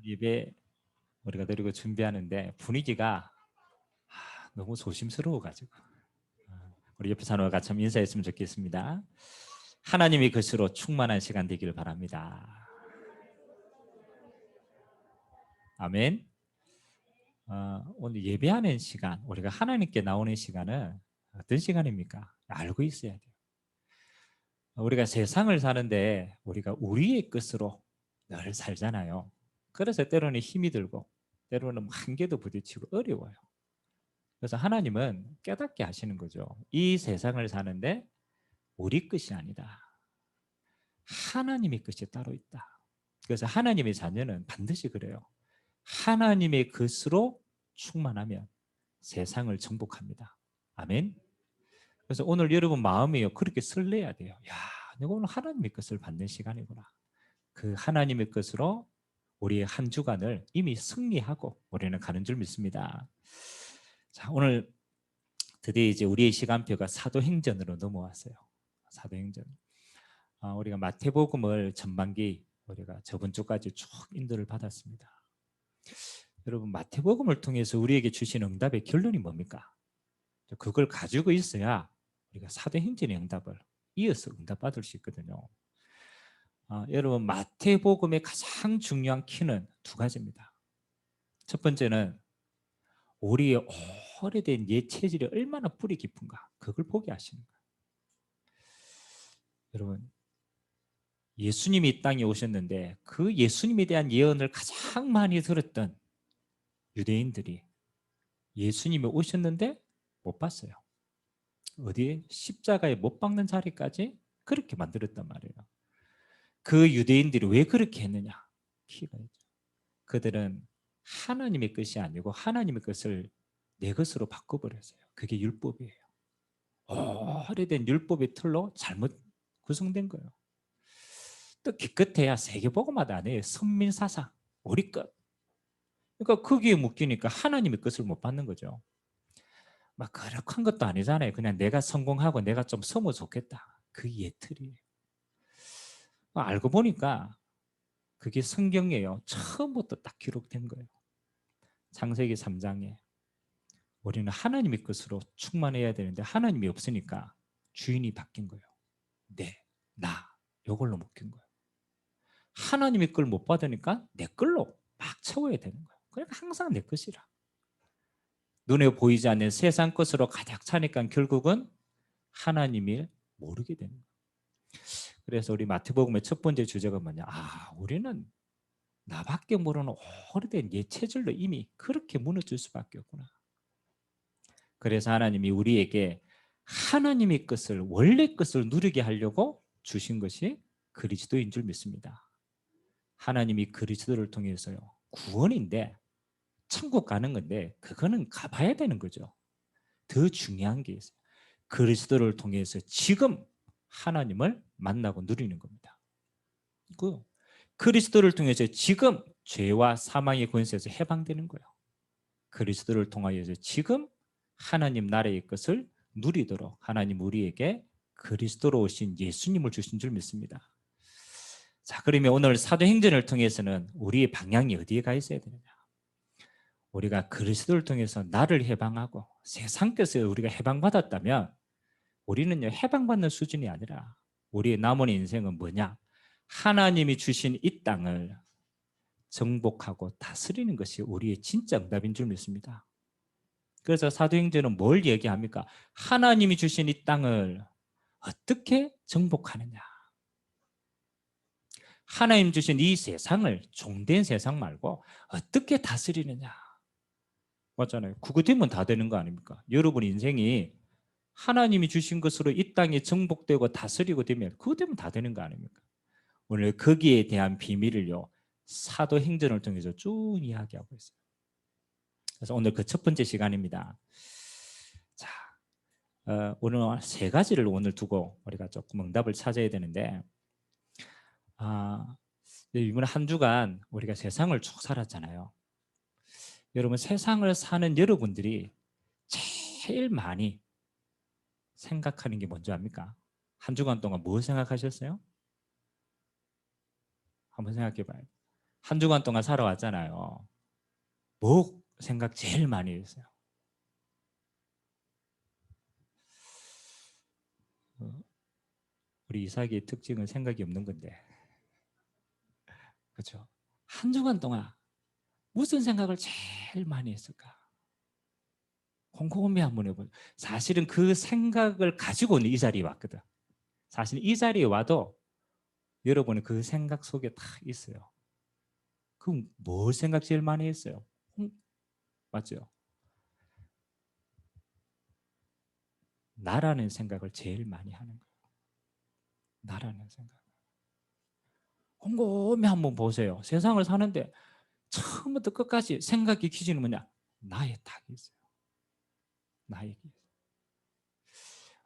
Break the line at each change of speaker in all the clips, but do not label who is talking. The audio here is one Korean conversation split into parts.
예배 우리가 드리고 준비하는데 분위기가 너무 조심스러워가지고 우리 옆에 사람과 같이 한번 인사했으면 좋겠습니다. 하나님의 것으로 충만한 시간 되기를 바랍니다. 아멘. 오늘 예배하는 시간, 우리가 하나님께 나오는 시간은 어떤 시간입니까? 알고 있어야 돼요. 우리가 세상을 사는데 우리가 우리의 것으로 늘 살잖아요. 그래서 때로는 힘이 들고 때로는 한계도 부딪히고 어려워요. 그래서 하나님은 깨닫게 하시는 거죠. 이 세상을 사는데 우리 것이 아니다. 하나님의 것이 따로 있다. 그래서 하나님의 자녀는 반드시 그래요. 하나님의 것으로 충만하면 세상을 정복합니다. 아멘. 그래서 오늘 여러분 마음이요 그렇게 설레야 돼요. 야, 내가 오늘 하나님의 것을 받는 시간이구나. 그 하나님의 것으로 우리의 한 주간을 이미 승리하고 우리는 가는 줄 믿습니다. 자, 오늘 드디어 이제 우리의 시간표가 사도행전으로 넘어왔어요. 사도행전. 우리가 마태복음을 전반기 우리가 저번 주까지 쭉 인도를 받았습니다. 여러분 마태복음을 통해서 우리에게 주신 응답의 결론이 뭡니까? 그걸 가지고 있어야 우리가 사도행전의 응답을 이어서 응답받을 수 있거든요. 여러분 마태복음의 가장 중요한 키는 두 가지입니다. 첫 번째는 우리의 오래된 옛 체질이 얼마나 뿌리 깊은가 그걸 보게 하시는 거예요. 여러분 예수님이 이 땅에 오셨는데 그 예수님에 대한 예언을 가장 많이 들었던 유대인들이 예수님이 오셨는데 못 봤어요. 어디에? 십자가에 못 박는 자리까지 그렇게 만들었단 말이에요. 그 유대인들이 왜 그렇게 했느냐? 키가 있죠. 그들은 하나님의 것이 아니고 하나님의 것을 내 것으로 바꿔버렸어요. 그게 율법이에요. 오래된 율법의 틀로 잘못 구성된 거예요. 또 기껏해야 세계복음마다 안 해요. 선민사상, 우리 것. 그러니까 거기에 묶이니까 하나님의 것을 못 받는 거죠. 막 거룩한 것도 아니잖아요. 그냥 내가 성공하고 내가 좀 서면 좋겠다. 그 예틀이에요. 알고 보니까 그게 성경이에요. 처음부터 딱 기록된 거예요. 창세기 3장에 우리는 하나님의 것으로 충만해야 되는데 하나님이 없으니까 주인이 바뀐 거예요. 나 이걸로 묶인 거예요. 하나님의 걸 못 받으니까 내 걸로 막 채워야 되는 거예요. 그러니까 항상 내 것이라. 눈에 보이지 않는 세상 것으로 가득 차니까 결국은 하나님을 모르게 되는 거예요. 그래서 우리 마태복음의 첫 번째 주제가 뭐냐? 우리는 나밖에 모르는 오래된 옛 체질로 이미 그렇게 무너질 수밖에 없구나. 그래서 하나님이 우리에게 하나님의 것을 원래 것을 누리게 하려고 주신 것이 그리스도인 줄 믿습니다. 하나님이 그리스도를 통해서요 구원인데 천국 가는 건데 그거는 가봐야 되는 거죠. 더 중요한 게 있어요. 그리스도를 통해서 지금 하나님을 만나고 누리는 겁니다. 그 그리스도를 통해서 지금 죄와 사망의 권세에서 해방되는 거예요. 그리스도를 통하여서 지금 하나님 나라의 것을 누리도록 하나님 우리에게 그리스도로 오신 예수님을 주신 줄 믿습니다. 자, 그러면 오늘 사도행전을 통해서는 우리의 방향이 어디에 가 있어야 되느냐? 우리가 그리스도를 통해서 나를 해방하고 세상 것에 우리가 해방받았다면 우리는요 해방받는 수준이 아니라 우리의 남은 인생은 뭐냐? 하나님이 주신 이 땅을 정복하고 다스리는 것이 우리의 진짜 응답인 줄 믿습니다. 그래서 사도행전은 뭘 얘기합니까? 하나님이 주신 이 땅을 어떻게 정복하느냐? 하나님 주신 이 세상을 종된 세상 말고 어떻게 다스리느냐? 맞잖아요. 그거 되면 다 되는 거 아닙니까? 여러분 인생이 하나님이 주신 것으로 이 땅에 정복되고 다스리고 되면 그거 되면 다 되는 거 아닙니까? 오늘 거기에 대한 비밀을요 사도행전을 통해서 쭉 이야기하고 있어요. 그래서 오늘 그 첫 번째 시간입니다. 자, 오늘 세 가지를 오늘 두고 우리가 조금 응답을 찾아야 되는데 이번 한 주간 우리가 세상을 쭉 살았잖아요. 여러분 세상을 사는 여러분들이 제일 많이 생각하는 게 뭔지 압니까? 한 주간 동안 뭐 생각하셨어요? 한번 생각해 봐요. 한 주간 동안 살아왔잖아요. 뭐 생각 제일 많이 했어요? 우리 이삭의 특징은 생각이 없는 건데, 그렇죠? 한 주간 동안 무슨 생각을 제일 많이 했을까? 곰곰이 한번 해보죠. 사실은 그 생각을 가지고는 이 자리에 왔거든. 사실 이 자리에 와도 여러분은 그 생각 속에 다 있어요. 그럼 뭘 생각 제일 많이 했어요? 맞죠? 나라는 생각을 제일 많이 하는 거예요. 나라는 생각. 곰곰이 한번 보세요. 세상을 사는데 처음부터 끝까지 생각의 기준은 뭐냐? 나의 탁이 있어요. 나에게.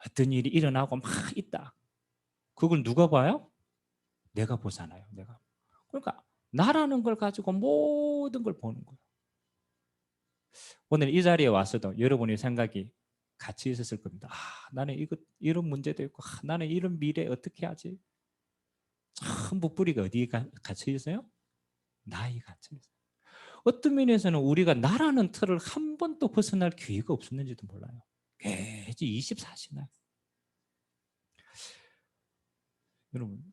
어떤 일이 일어나고 막 있다. 그걸 누가 봐요? 내가 보잖아요. 내가. 그러니까 나라는 걸 가지고 모든 걸 보는 거예요. 오늘 이 자리에 와서도 여러분의 생각이 같이 있었을 겁니다. 나는 이런 문제도 있고, 나는 이런 미래 어떻게 하지? 전부 뿌리가 어디에 갇혀 있어요? 나에 갇혀 있어요. 어떤 면에서는 우리가 나라는 틀을 한 번도 벗어날 기회가 없었는지도 몰라요. 계속 24시나. 여러분,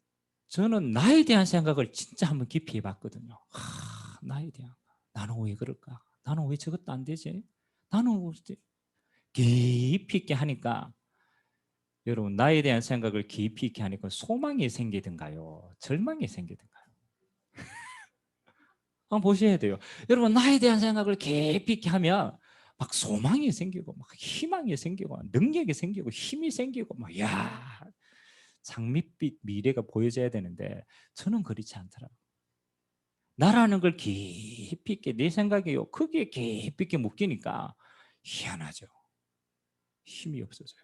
저는 나에 대한 생각을 진짜 한번 깊이 해봤거든요. 나에 대한. 나는 왜 그럴까? 나는 왜 저것도 안 되지? 나는 왜 깊이 있게 하니까 여러분 나에 대한 생각을 깊이 있게 하니까 소망이 생기든가요? 절망이 생기든가요? 한번 보셔야 돼요. 여러분 나에 대한 생각을 깊이 있게 하면 막 소망이 생기고 막 희망이 생기고 능력이 생기고 힘이 생기고 막 야, 장밋빛 미래가 보여져야 되는데 저는 그렇지 않더라고요. 나라는 걸 깊이 있게 내 생각이요 크게 깊이 있게 묶이니까 희한하죠. 힘이 없어져요.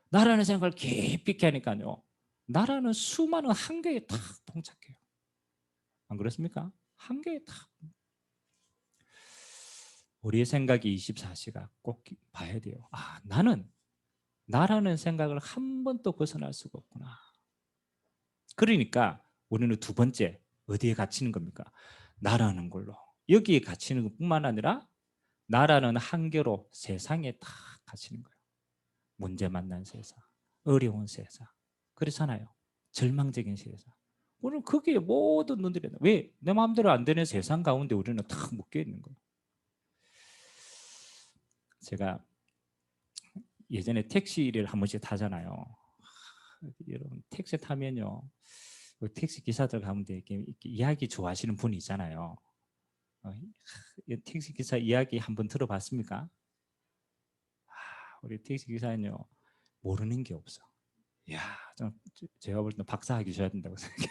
나라는 생각을 깊이 있게 하니까요. 나라는 수많은 한계에 다 봉착해요. 안 그렇습니까? 한계에 다. 우리의 생각이 24시간 꼭 봐야 돼요. 나는 나라는 생각을 한 번도 벗어날 수가 없구나. 그러니까 우리는 두 번째 어디에 갇히는 겁니까? 나라는 걸로. 여기에 갇히는 것뿐만 아니라 나라는 한계로 세상에 다 갇히는 거예요. 문제 만난 세상, 어려운 세상. 그렇잖아요. 절망적인 세상. 오늘 거기에 모든 놈들이 왜 내 마음대로 안 되는 세상 가운데 우리는 다 묶여 있는 거예요. 제가 예전에 택시를 한 번씩 타잖아요. 여러분 택시 타면요, 그 택시 기사들 가운데 이렇게 이야기 좋아하시는 분이 있잖아요. 택시 기사 이야기 한번 들어봤습니까? 우리 택시 기사는요 모르는 게 없어. 야, 제가 볼 때는 박사학위 줘야 된다고 생각해.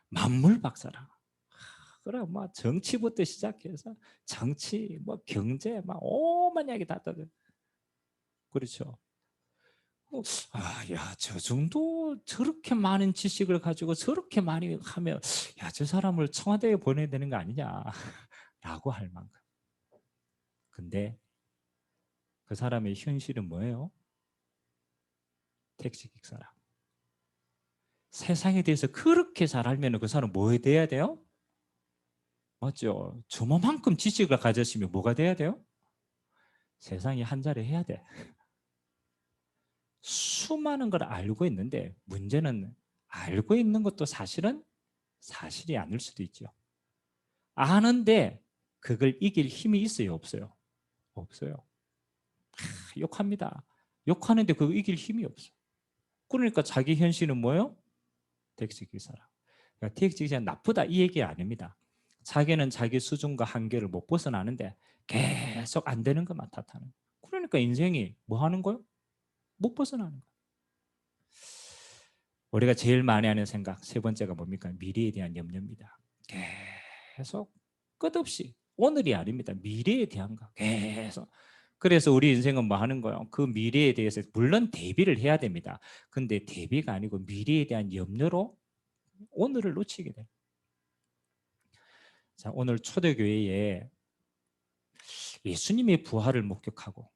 만물 박사라. 그래, 뭐 정치부터 시작해서 정치, 뭐 경제, 막 오만 이야기 다 떠들. 그렇죠. 야, 저 정도 저렇게 많은 지식을 가지고 저렇게 많이 하면, 야, 저 사람을 청와대에 보내야 되는 거 아니냐라고 할 만큼. 근데 그 사람의 현실은 뭐예요? 택시 기사라. 세상에 대해서 그렇게 잘 알면 그 사람 뭐 돼야 돼요? 맞죠? 저만큼 지식을 가졌으면 뭐가 돼야 돼요? 세상에 한 자리 해야 돼. 수많은 걸 알고 있는데 문제는 알고 있는 것도 사실은 사실이 아닐 수도 있죠. 아는데 그걸 이길 힘이 있어요, 없어요? 없어요. 욕합니다. 욕하는데 그거 이길 힘이 없어. 그러니까 자기 현실은 뭐예요? 택시기사라. 그러니까 택시기사는 나쁘다 이 얘기 아닙니다. 자기는 자기 수준과 한계를 못 벗어나는데 계속 안 되는 것만 탓하는. 그러니까 인생이 뭐 하는 거예요? 못 벗어나는 거예요. 우리가 제일 많이 하는 생각 세 번째가 뭡니까? 미래에 대한 염려입니다. 계속 끝없이 오늘이 아닙니다. 미래에 대한 거 계속. 그래서 우리 인생은 뭐 하는 거예요? 그 미래에 대해서 물론 대비를 해야 됩니다. 근데 대비가 아니고 미래에 대한 염려로 오늘을 놓치게 돼요. 자, 오늘 초대교회에 예수님의 부활을 목격하고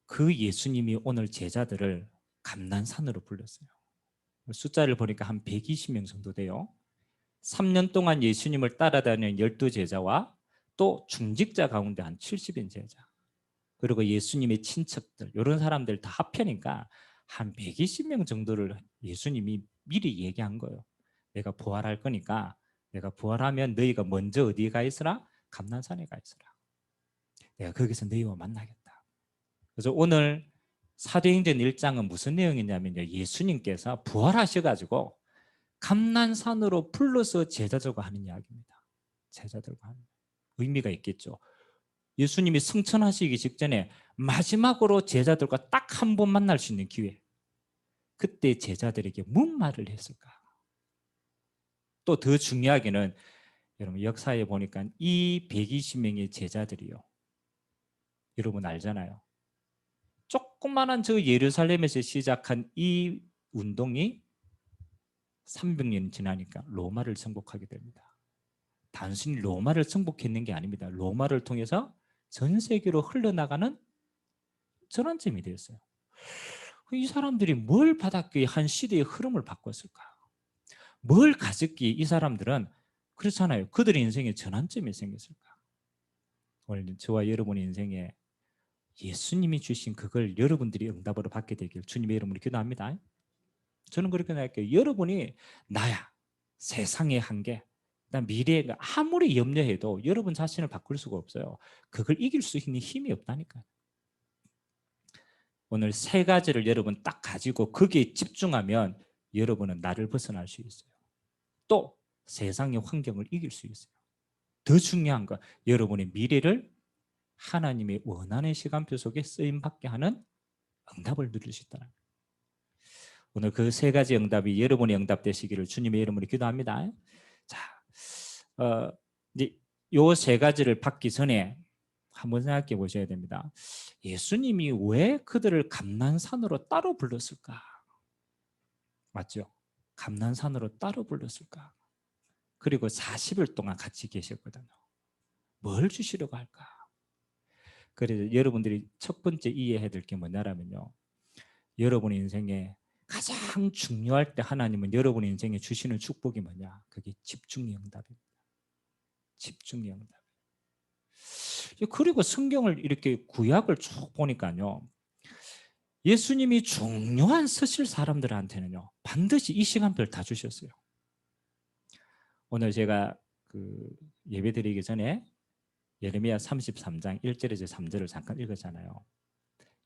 그 예수님이 오늘 제자들을 감난산으로 불렀어요. 숫자를 보니까 한 120명 정도 돼요. 3년 동안 예수님을 따라다니는 12제자와 또 중직자 가운데 한 70인 제자, 그리고 예수님의 친척들, 이런 사람들 다 합해니까 한 120명 정도를 예수님이 미리 얘기한 거예요. 내가 부활할 거니까, 내가 부활하면 너희가 먼저 어디에 가 있으라? 감난산에 가 있으라. 내가 거기서 너희와 만나겠다. 그래서 오늘 사도행전 1장은 무슨 내용이냐면요, 예수님께서 부활하셔가지고 감난산으로 불러서 제자들과 하는 이야기입니다. 제자들과 하는 의미가 있겠죠. 예수님이 승천하시기 직전에 마지막으로 제자들과 딱 한 번 만날 수 있는 기회, 그때 제자들에게 무슨 말을 했을까? 또 더 중요하게는 여러분 역사에 보니까 이 120명의 제자들이요, 여러분 알잖아요, 조그만한 저 예루살렘에서 시작한 이 운동이 300년 지나니까 로마를 정복하게 됩니다. 단순히 로마를 정복했는 게 아닙니다. 로마를 통해서 전 세계로 흘러나가는 전환점이 되었어요. 이 사람들이 뭘 받았기에 한 시대의 흐름을 바꿨을까? 뭘 가졌기에 이 사람들은, 그렇잖아요, 그들의 인생에 전환점이 생겼을까? 오늘 저와 여러분의 인생에 예수님이 주신 그걸 여러분들이 응답으로 받게 되길 주님의 이름으로 기도합니다. 저는 그렇게 생각할게요. 여러분이 나야, 세상의 한계, 나 미래에 아무리 염려해도 여러분 자신을 바꿀 수가 없어요. 그걸 이길 수 있는 힘이 없다니까요. 오늘 세 가지를 여러분 딱 가지고 거기에 집중하면 여러분은 나를 벗어날 수 있어요. 또 세상의 환경을 이길 수 있어요. 더 중요한 건 여러분의 미래를 하나님의 원하는 시간표 속에 쓰임받게 하는 응답을 누릴 수 있다는 거예요. 오늘 그 세 가지 응답이 여러분의 응답 되시기를 주님의 이름으로 기도합니다. 자, 이제 요 세 가지를 받기 전에 한번 생각해 보셔야 됩니다. 예수님이 왜 그들을 감난산으로 따로 불렀을까? 맞죠? 감난산으로 따로 불렀을까? 그리고 40일 동안 같이 계셨거든요. 뭘 주시려고 할까? 그래서 여러분들이 첫 번째 이해해야 될 게 뭐냐면요, 여러분의 인생에 가장 중요할 때 하나님은 여러분의 인생에 주시는 축복이 뭐냐? 그게 집중의 응답입니다. 집중의 응답. 그리고 성경을 이렇게 구약을 쭉 보니까요, 예수님이 중요한 서실 사람들한테는요 반드시 이 시간표를 다 주셨어요. 오늘 제가 그 예배 드리기 전에 예레미야 33장 1절에서 3절을 잠깐 읽었잖아요.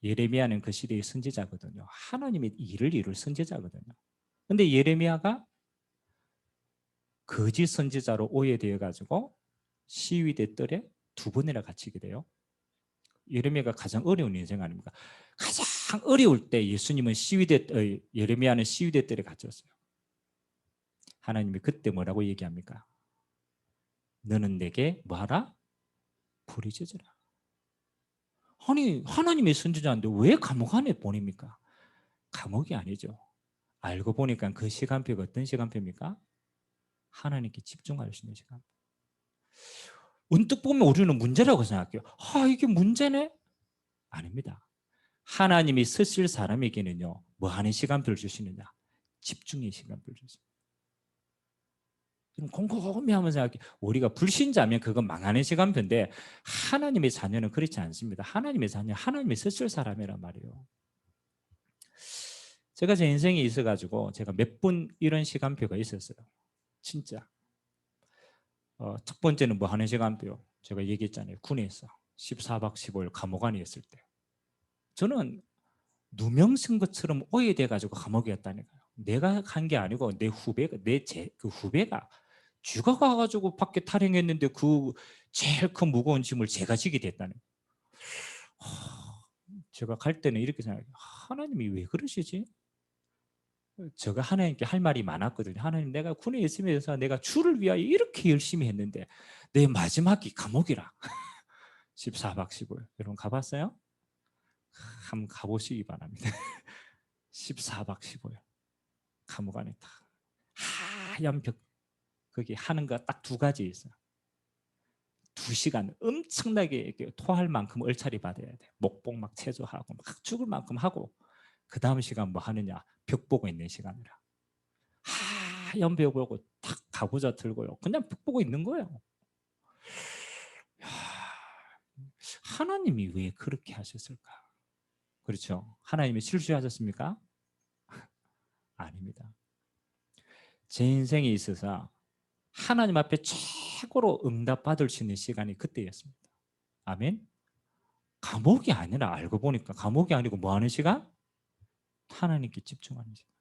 예레미야는 그 시대의 선지자거든요. 하나님의 일을 이룰 선지자거든요. 근데 예레미야가 거짓 선지자로 오해되어 가지고 시위대 뜰에 2번이나 갇히게 돼요. 예레미야가 가장 어려운 인생 아닙니까? 가장 어려울 때 예수님은 예레미야는 시위대 뜰에 갇혔어요. 하나님이 그때 뭐라고 얘기합니까? 너는 내게 뭐하라? 부르짖으라. 아니, 하나님의 선지자인데 왜 감옥 안에 보냅니까? 감옥이 아니죠. 알고 보니까 그 시간표가 어떤 시간표입니까? 하나님께 집중할 수 있는 시간. 언뜻 보면 우리는 문제라고 생각해요. 이게 문제네? 아닙니다. 하나님이 쓰실 사람에게는요, 뭐 하는 시간표를 주시느냐? 집중의 시간표를 주십니다. 곰곰이 하면서 생각해. 우리가 불신자면 그건 망하는 시간표인데 하나님의 자녀는 그렇지 않습니다. 하나님의 자녀, 하나님이 쓰실 사람이란 말이에요. 제가 제 인생에 있어가지고 제가 몇 번 이런 시간표가 있었어요. 진짜. 첫 번째는 뭐 하는 시간표? 제가 얘기했잖아요. 군에서 14박 15일 감옥 안에 있을 때. 저는 누명 쓴 것처럼 오해돼가지고 감옥이었다니까요. 내가 간 게 아니고 내 후배가, 그 후배가 쥐가 가가지고 밖에 탈행했는데 그 제일 큰 무거운 짐을 제가 지게 됐다는 거예요. 제가 갈 때는 이렇게 생각해요. 하나님이 왜 그러시지? 제가 하나님께 할 말이 많았거든요. 하나님, 내가 군에 있으면서 내가 주를 위하여 이렇게 열심히 했는데 내 마지막이 감옥이라. 14박 15일. 여러분 가봤어요? 한번 가보시기 바랍니다. 14박 15일. 감옥 안에 다 하얀 벽, 거기 하는 거 딱 2가지 있어요. 2시간 엄청나게 토할 만큼 얼차리 받아야 돼. 목복 막 체조하고 막 죽을 만큼 하고, 그 다음 시간 뭐 하느냐? 벽 보고 있는 시간이라. 연배 보고 탁 가구자 들고요. 그냥 벽 보고 있는 거예요. 야, 하나님이 왜 그렇게 하셨을까? 그렇죠. 하나님이 실수하셨습니까? 아닙니다. 제 인생에 있어서 하나님 앞에 최고로 응답받을 수 있는 시간이 그때였습니다. 아멘. 감옥이 아니라 알고 보니까 감옥이 아니고 뭐 하는 시간? 하나님께 집중하는 시간.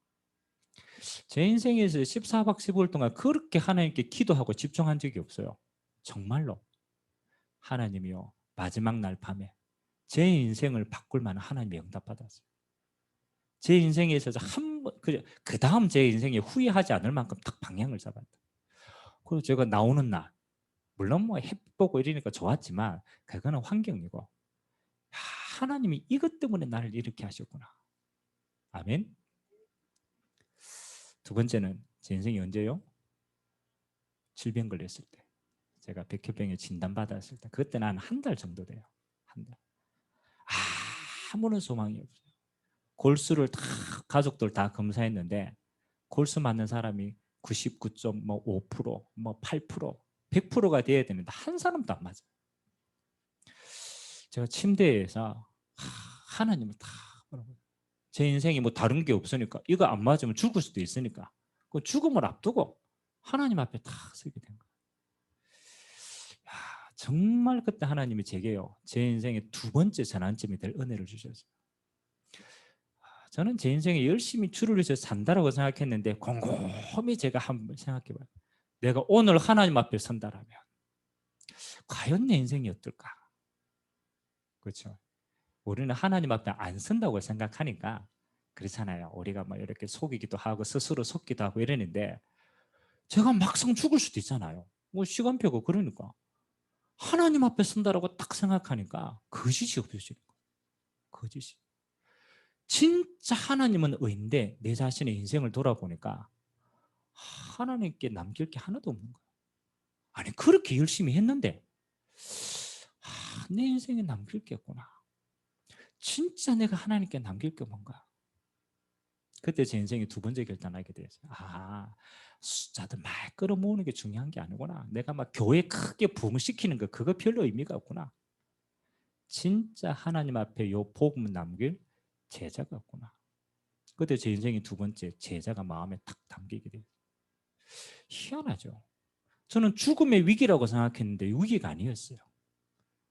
제 인생에서 14박 15일 동안 그렇게 하나님께 기도하고 집중한 적이 없어요. 정말로. 하나님이요, 마지막 날 밤에 제 인생을 바꿀 만한 하나님의 응답받았어요. 제 인생에 있어서 그 다음 제 인생에 후회하지 않을 만큼 딱 방향을 잡았다. 그리고 제가 나오는 날, 물론 뭐 햇빛 보고 이러니까 좋았지만 그거는 환경이고, 하나님이 이것 때문에 나를 이렇게 하셨구나. 아멘. 두 번째는 제 인생이 언제요? 질병 걸렸을 때. 제가 백혈병에 진단받았을 때, 그때는 한 달 정도 돼요. 한 달. 아무런 소망이 없어요. 골수를 다 가족들 다 검사했는데 골수 맞는 사람이 99.5%, 뭐 8%, 100%가 돼야 되는데 한 사람도 안 맞아요. 제가 침대에서 하나님을 다 제 인생이 뭐 다른 게 없으니까 이거 안 맞으면 죽을 수도 있으니까 그 죽음을 앞두고 하나님 앞에 다 서게 된 거예요. 정말 그때 하나님이 제게요, 제 인생의 두 번째 전환점이 될 은혜를 주셨어요. 저는 제 인생에 열심히 주를 위해서 산다라고 생각했는데 곰곰이 제가 한번 생각해봐요. 내가 오늘 하나님 앞에 선다라면 과연 내 인생이 어떨까? 그렇죠. 우리는 하나님 앞에 안 선다고 생각하니까 그렇잖아요. 우리가 막 이렇게 속이기도 하고 스스로 속기도 하고 이러는데 제가 막상 죽을 수도 있잖아요. 뭐 시간표고 그러니까 하나님 앞에 선다라고 딱 생각하니까 거짓이 없어지는 거예요. 거짓이. 진짜 하나님은 의인데 내 자신의 인생을 돌아보니까 하나님께 남길 게 하나도 없는 거예요. 아니 그렇게 열심히 했는데 내 인생에 남길 게 없구나. 진짜 내가 하나님께 남길 게 뭔가. 그때 제 인생의 두 번째 결단하게 되었어요. 숫자들 막 끌어모으는 게 중요한 게 아니구나. 내가 막 교회 크게 부흥시키는 거 그거 별로 의미가 없구나. 진짜 하나님 앞에 요 복음 남길 제자가 없구나. 그때 제 인생의 두 번째 제자가 마음에 탁 담기게 돼요. 희한하죠. 저는 죽음의 위기라고 생각했는데 위기가 아니었어요.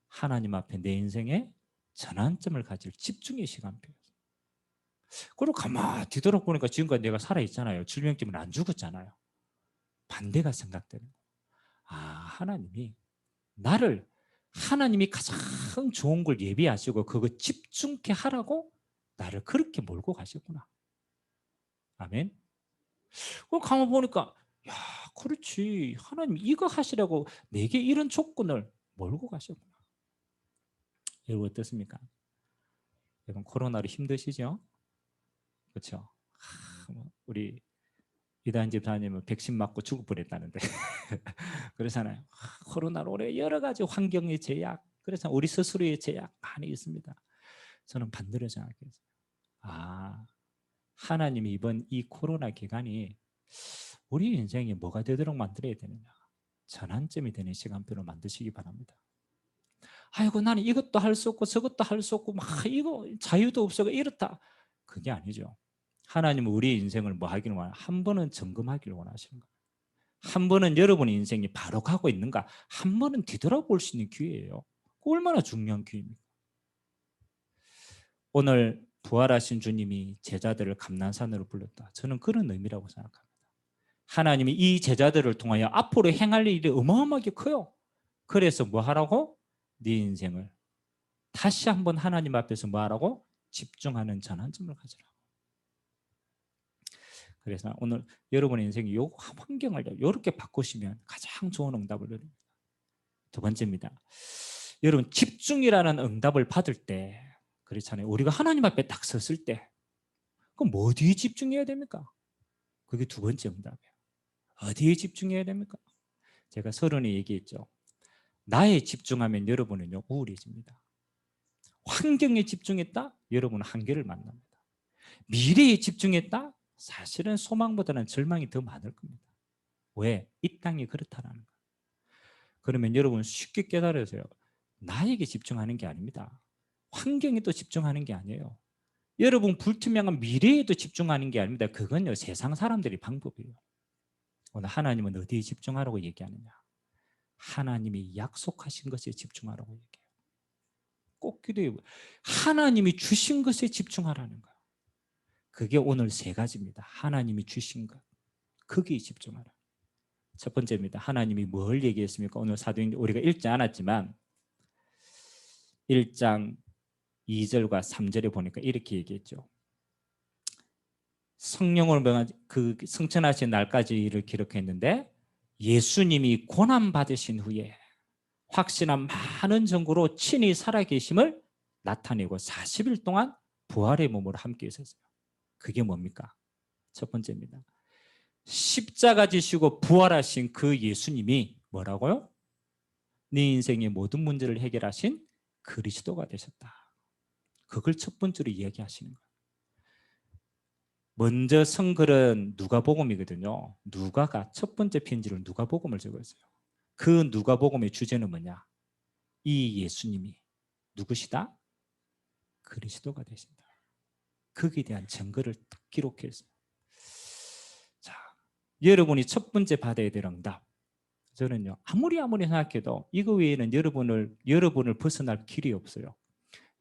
하나님 앞에 내 인생에 전환점을 가질 집중의 시간표였어요. 그리고 가만히 뒤돌아보니까 지금까지 내가 살아있잖아요. 질병 때문에 안 죽었잖아요. 반대가 생각되는 거예요. 하나님이 나를, 하나님이 가장 좋은 걸 예비하시고 그거 집중케 하라고 나를 그렇게 몰고 가셨구나. 아멘. 그럼 가만 보니까 야, 그렇지. 하나님 이거 하시라고 내게 이런 조건을 몰고 가셨구나. 여러분 어떻습니까? 여러분 코로나로 힘드시죠? 그렇죠? 우리 이단 집사님은 백신 맞고 죽을 뻔했다는데 그렇잖아요. 코로나로 올해 여러 가지 환경의 제약, 그래서 우리 스스로의 제약 많이 있습니다. 저는 반대로 생각했어요. 하나님이 이번 이 코로나 기간이 우리 인생에 뭐가 되도록 만들어야 되느냐, 전환점이 되는 시간표를 만드시기 바랍니다. 아이고 나는 이것도 할 수 없고 저것도 할 수 없고 막 이거 자유도 없어 이렇다. 그게 아니죠. 하나님은 우리의 인생을 뭐 하기를 원하는, 한 번은 점검하기를 원하시는 거예요. 한 번은 여러분의 인생이 바로 가고 있는가 한 번은 뒤돌아볼 수 있는 기회예요. 얼마나 중요한 기회입니까? 오늘 부활하신 주님이 제자들을 감난산으로 불렀다. 저는 그런 의미라고 생각합니다. 하나님이 이 제자들을 통하여 앞으로 행할 일이 어마어마하게 커요. 그래서 뭐 하라고? 네 인생을 다시 한번 하나님 앞에서 뭐 하라고? 집중하는 전환점을 가지라. 그래서 오늘 여러분의 인생이 요 환경을 이렇게 바꾸시면 가장 좋은 응답을 누립니다. 두 번째입니다. 여러분 집중이라는 응답을 받을 때 그렇잖아요. 우리가 하나님 앞에 딱 섰을 때 그럼 어디에 집중해야 됩니까? 그게 두 번째 응답이에요. 어디에 집중해야 됩니까? 제가 서론에 얘기했죠. 나에 집중하면 여러분은요 우울해집니다. 환경에 집중했다? 여러분은 한계를 만납니다. 미래에 집중했다? 사실은 소망보다는 절망이 더 많을 겁니다. 왜? 이 땅이 그렇다라는 거예요. 그러면 여러분 쉽게 깨달으세요. 나에게 집중하는 게 아닙니다. 환경에 또 집중하는 게 아니에요. 여러분 불투명한 미래에도 집중하는 게 아닙니다. 그건요 세상 사람들이 방법이에요. 오늘 하나님은 어디에 집중하라고 얘기하느냐? 하나님이 약속하신 것에 집중하라고 얘기해요. 꼭 기도해. 하나님이 주신 것에 집중하라는 거예요. 그게 오늘 세 가지입니다. 하나님이 주신 것, 거기에 집중하라. 첫 번째입니다. 하나님이 뭘 얘기했습니까? 오늘 사도행전 우리가 읽지 않았지만 1장 2절과 3절에 보니까 이렇게 얘기했죠. 성령으로 명한 그 승천하신 날까지를 기록했는데 예수님이 고난 받으신 후에 확신한 많은 증거로 친히 살아계심을 나타내고 40일 동안 부활의 몸으로 함께 있었어요. 그게 뭡니까? 첫 번째입니다. 십자가 지시고 부활하신 그 예수님이 뭐라고요? 네 인생의 모든 문제를 해결하신 그리스도가 되셨다. 그걸 첫 번째로 이야기하시는 거예요. 먼저 성글은 누가복음이거든요. 누가가 첫 번째 편지를 누가복음을 적었어요. 그 누가복음의 주제는 뭐냐? 이 예수님이 누구시다? 그리스도가 되신다. 거기에 대한 증거를 딱 기록했어요. 자, 여러분이 첫 번째 받아야 될 응답. 저는요 아무리 생각해도 이거 외에는 여러분을 벗어날 길이 없어요.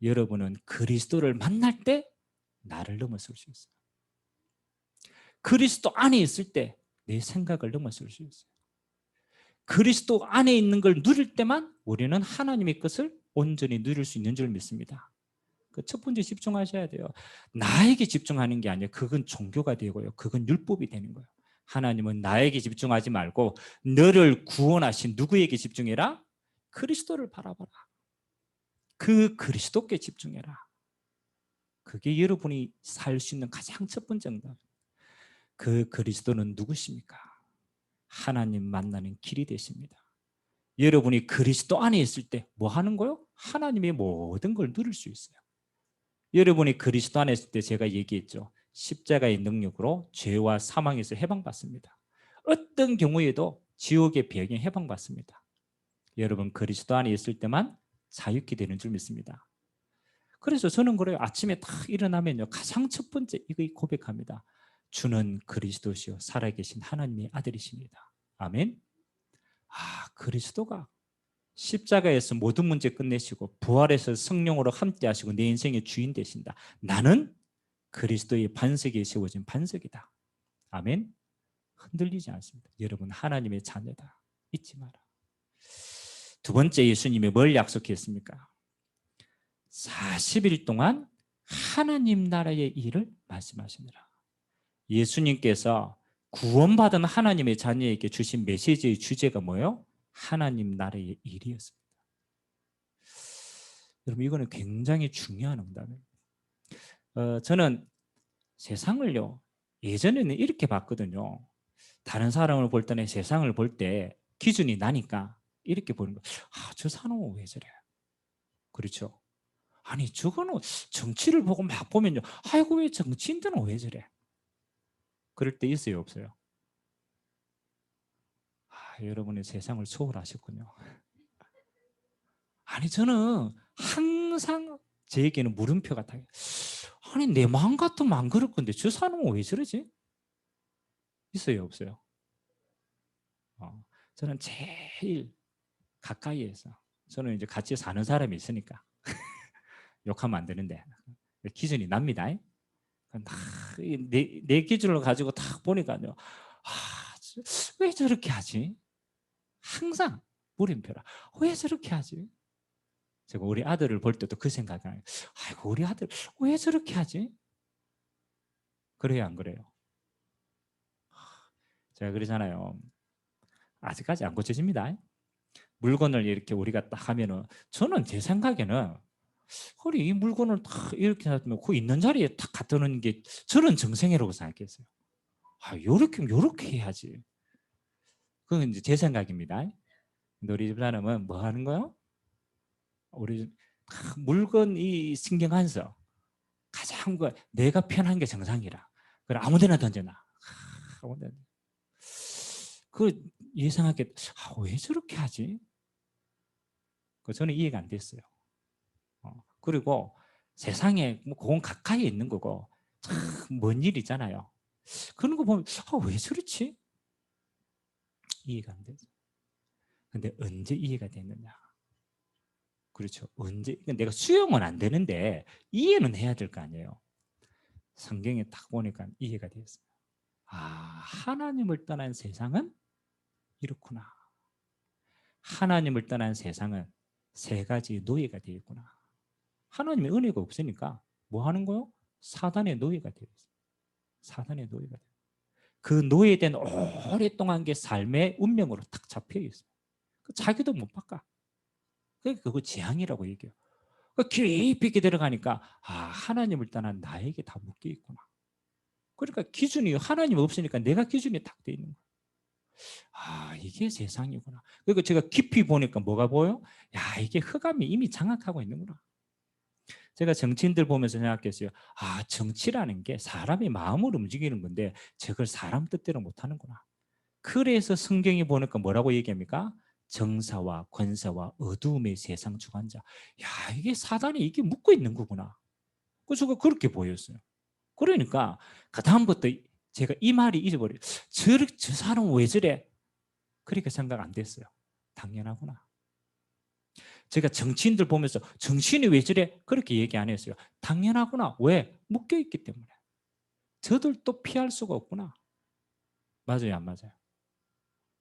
여러분은 그리스도를 만날 때 나를 넘어설 수 있어요. 그리스도 안에 있을 때 내 생각을 넘어설 수 있어요. 그리스도 안에 있는 걸 누릴 때만 우리는 하나님의 것을 온전히 누릴 수 있는 줄 믿습니다. 그 첫 번째 집중하셔야 돼요. 나에게 집중하는 게 아니에요. 그건 종교가 되고요. 그건 율법이 되는 거예요. 하나님은 나에게 집중하지 말고 너를 구원하신 누구에게 집중해라? 그리스도를 바라봐라. 그 그리스도께 집중해라. 그게 여러분이 살 수 있는 가장 첫 번째 응답. 그 그리스도는 누구십니까? 하나님 만나는 길이 되십니다. 여러분이 그리스도 안에 있을 때 뭐 하는 거요? 하나님의 모든 걸 누릴 수 있어요. 여러분이 그리스도 안에 있을 때 제가 얘기했죠. 십자가의 능력으로 죄와 사망에서 해방받습니다. 어떤 경우에도 지옥의 배경에 해방받습니다. 여러분 그리스도 안에 있을 때만 자유케 되는 줄 믿습니다. 그래서 저는 그래요. 아침에 딱 일어나면요 가장 첫 번째 이거 고백합니다. 주는 그리스도시요 살아계신 하나님의 아들이십니다. 아멘. 아, 그리스도가 십자가에서 모든 문제 끝내시고 부활해서 성령으로 함께 하시고 내 인생의 주인 되신다. 나는 그리스도의 반석에 세워진 반석이다. 아멘. 흔들리지 않습니다. 여러분 하나님의 자녀다. 잊지 마라. 두 번째 예수님이 뭘 약속했습니까? 40일 동안 하나님 나라의 일을 말씀하시느라. 예수님께서 구원받은 하나님의 자녀에게 주신 메시지의 주제가 뭐예요? 하나님 나라의 일이었습니다. 여러분 이거는 굉장히 중요한 응답입니다. 저는 세상을요 예전에는 이렇게 봤거든요. 다른 사람을 볼 때는 세상을 볼 때 기준이 나니까 이렇게 보는 거예요. 아, 저 사람은 왜 저래? 그렇죠? 아니 저거는 정치를 보고 막 보면요. 아이고 왜 정치인들은 왜 저래? 그럴 때 있어요 없어요? 아, 여러분이 세상을 초월하셨군요. 아니 저는 항상 제에게는 물음표 같아요. 아니 내 마음 같으면 안 그럴 건데 저 사람은 왜 저러지? 있어요 없어요? 저는 제일 가까이에서 저는 이제 같이 사는 사람이 있으니까 욕하면 안 되는데 기준이 납니다. 내 기준을 가지고 딱 보니까요. 아, 왜 저렇게 하지? 항상 물음표라. 왜 저렇게 하지? 제가 우리 아들을 볼 때도 그 생각이 나요. 아이고 우리 아들 왜 저렇게 하지? 그래요 안 그래요? 제가 그러잖아요. 아직까지 안 고쳐집니다. 물건을 이렇게 우리가 딱 하면은 저는 제 생각에는 허리 이 물건을 딱 이렇게 하면 그 있는 자리에 딱 갖다 놓는 게 저는 정생애라고 생각했어요. 아, 요렇게 해야지. 그건 이제 제 생각입니다. 근데 우리 집사람은 뭐 하는 거요? 우리 물건 이 신경 안 써. 가장 내가 편한 게 정상이라. 그래 아무데나 던져놔. 아무데나. 그 예상하게 왜 저렇게 하지? 그 저는 이해가 안 됐어요. 그리고 세상에 뭐 그건 가까이에 있는 거고 참 먼 일이잖아요. 그런 거 보면 왜 저렇지? 이해가 안 되죠. 근데 언제 이해가 됐느냐? 그렇죠. 언제 내가 수용은 안 되는데 이해는 해야 될 거 아니에요. 성경에 딱 보니까 이해가 되었어요. 하나님을 떠난 세상은 이렇구나. 하나님을 떠난 세상은 세 가지 노예가 되어 있구나. 하나님의 은혜가 없으니까 뭐 하는 거요? 사단의 노예가 되어 있어요. 사단의 노예가 되어. 그 노예된 오랫동안 게 삶의 운명으로 탁 잡혀 있어요. 자기도 못 바꿔. 그러니까 그거 재앙이라고 얘기해요. 깊이 있게 들어가니까 하나님을 떠난 나에게 다 묶여 있구나. 그러니까 기준이 하나님 없으니까 내가 기준이 딱 돼 있는 거야. 이게 세상이구나. 그리고 제가 깊이 보니까 뭐가 보여? 이게 흑암이 이미 장악하고 있는구나. 제가 정치인들 보면서 생각했어요. 정치라는 게 사람의 마음을 움직이는 건데 저걸 사람 뜻대로 못하는구나. 그래서 성경이 보니까 뭐라고 얘기합니까? 정사와 권세와 어두움의 세상 주관자. 이게 사단이 이게 묶고 있는 거구나. 그래서 그렇게 보였어요. 그러니까 그 다음부터 제가 이 말이 잊어버려요. 저 사람 왜 저래? 그렇게 생각 안 됐어요. 당연하구나. 제가 정치인들 보면서 정치인이 왜 저래? 그렇게 얘기 안 했어요. 당연하구나. 왜? 묶여있기 때문에. 저들도 피할 수가 없구나. 맞아요, 안 맞아요?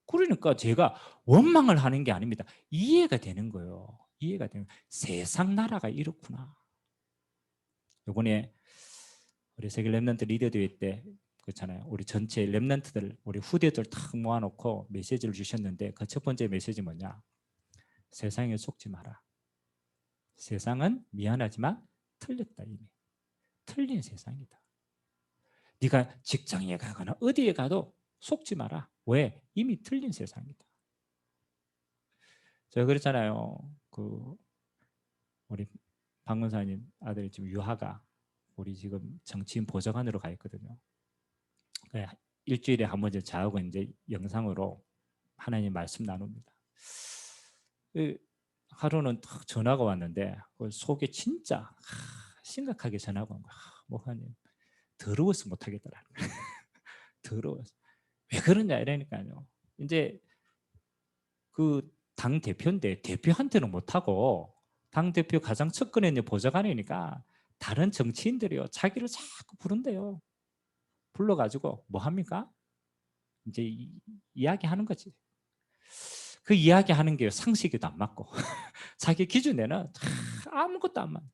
그러니까 제가 원망을 하는 게 아닙니다. 이해가 되는 거예요. 이해가 되는 거예요. 세상 나라가 이렇구나. 이번에 우리 세계 랩런트 리더 대회 때 그렇잖아요. 우리 전체 랩런트들, 우리 후대들 탁 모아놓고 메시지를 주셨는데 그 첫 번째 메시지 뭐냐? 세상에 속지 마라. 세상은 미안하지만 틀렸다 이미. 틀린 세상이다. 네가 직장에 가거나 어디에 가도 속지 마라. 왜? 이미 틀린 세상이다. 제가 그랬잖아요. 우리 박문사님 아들 지금 유하가 우리 지금 정치인 보좌관으로 가 있거든요. 일주일에 한 번씩 저하고 이제 영상으로 하나님 말씀 나눕니다. 하루는 탁 전화가 왔는데 속에 진짜 심각하게 전화가 온 거야. 목사님 더러워서 못하겠더라. 더러워서. 왜 그러냐 이러니까요. 이제 그 당 대표인데 대표한테는 못하고 당 대표 가장 측근에 있는 보좌관이니까 다른 정치인들이요 자기를 자꾸 부른대요. 불러가지고 뭐 합니까? 이제 이야기하는 거지. 그 이야기하는 게 상식에도 안 맞고 자기 기준에는 아무것도 안 맞아.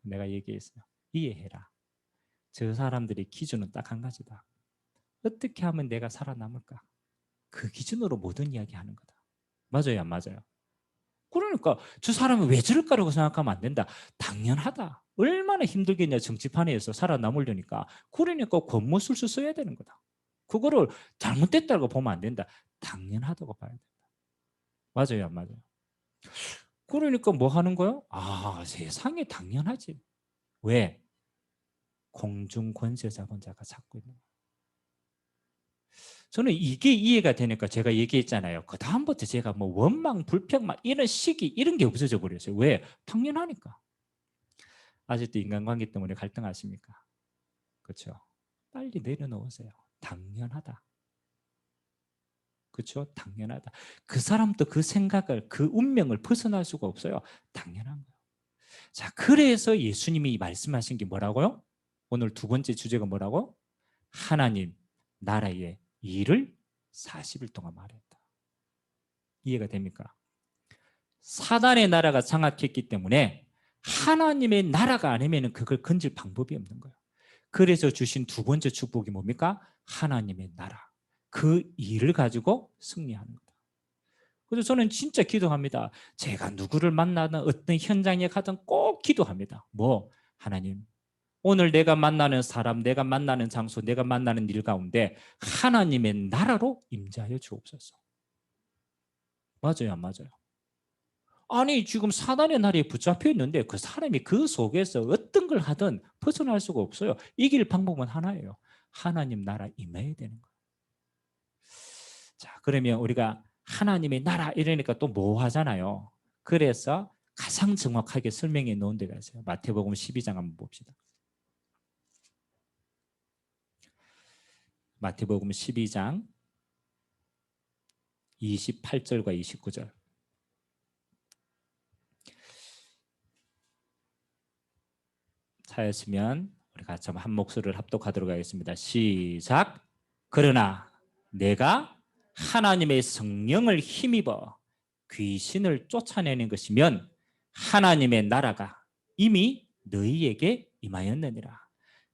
내가 얘기했어요. 이해해라. 저 사람들의 기준은 딱 한 가지다. 어떻게 하면 내가 살아남을까? 그 기준으로 모든 이야기하는 거다. 맞아요, 안 맞아요? 그러니까 저 사람이 왜 저럴까라고 생각하면 안 된다. 당연하다. 얼마나 힘들겠냐 정치판에서 살아남으려니까. 그러니까 권모술수 써야 되는 거다. 그거를 잘못됐다고 보면 안 된다. 당연하다고 봐야 된다. 맞아요, 안 맞아요? 그러니까 뭐 하는 거요? 세상에 당연하지. 왜? 공중 권세 잡은 자가 잡고 있는 거예요. 저는 이게 이해가 되니까 제가 얘기했잖아요. 그 다음부터 제가 뭐 원망, 불평, 이런 시기 이런 게 없어져 버렸어요. 왜? 당연하니까. 아직도 인간관계 때문에 갈등하십니까? 그렇죠? 빨리 내려놓으세요. 당연하다. 그렇죠? 당연하다. 그 사람도 그 생각을, 그 운명을 벗어날 수가 없어요. 당연한 거예요. 자, 그래서 예수님이 말씀하신 게 뭐라고요? 오늘 두 번째 주제가 뭐라고? 하나님 나라의 일을 40일 동안 말했다. 이해가 됩니까? 사단의 나라가 장악했기 때문에 하나님의 나라가 아니면 그걸 건질 방법이 없는 거예요. 그래서 주신 두 번째 축복이 뭡니까? 하나님의 나라. 그 일을 가지고 승리하는 거다. 그래서 저는 진짜 기도합니다. 제가 누구를 만나든 어떤 현장에 가든 꼭 기도합니다. 하나님, 오늘 내가 만나는 사람, 내가 만나는 장소, 내가 만나는 일 가운데 하나님의 나라로 임재하여 주옵소서. 맞아요, 안 맞아요? 아니 지금 사단의 날에 붙잡혀 있는데 그 사람이 그 속에서 어떤 걸 하든 벗어날 수가 없어요. 이길 방법은 하나예요. 하나님 나라 임해야 되는 거예요. 자, 그러면 우리가 하나님의 나라 이러니까 또 뭐 하잖아요. 그래서 가장 정확하게 설명해 놓은 데가 있어요. 마태복음 12장 한번 봅시다. 마태복음 12장 28절과 29절. 차였으면 우리가 좀 한 목소리를 합독하도록 하겠습니다. 시작. 그러나 내가 하나님의 성령을 힘입어 귀신을 쫓아내는 것이면 하나님의 나라가 이미 너희에게 임하였느니라.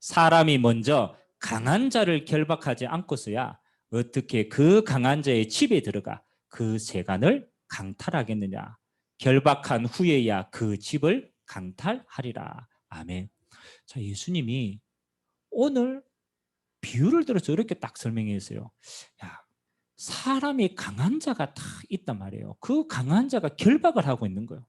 사람이 먼저 강한 자를 결박하지 않고서야 어떻게 그 강한 자의 집에 들어가 그 세간을 강탈하겠느냐. 결박한 후에야 그 집을 강탈하리라. 아멘. 자, 예수님이 오늘 비유를 들어서 이렇게 딱 설명했어요. 야, 사람이 강한 자가 다 있단 말이에요. 그 강한 자가 결박을 하고 있는 거예요.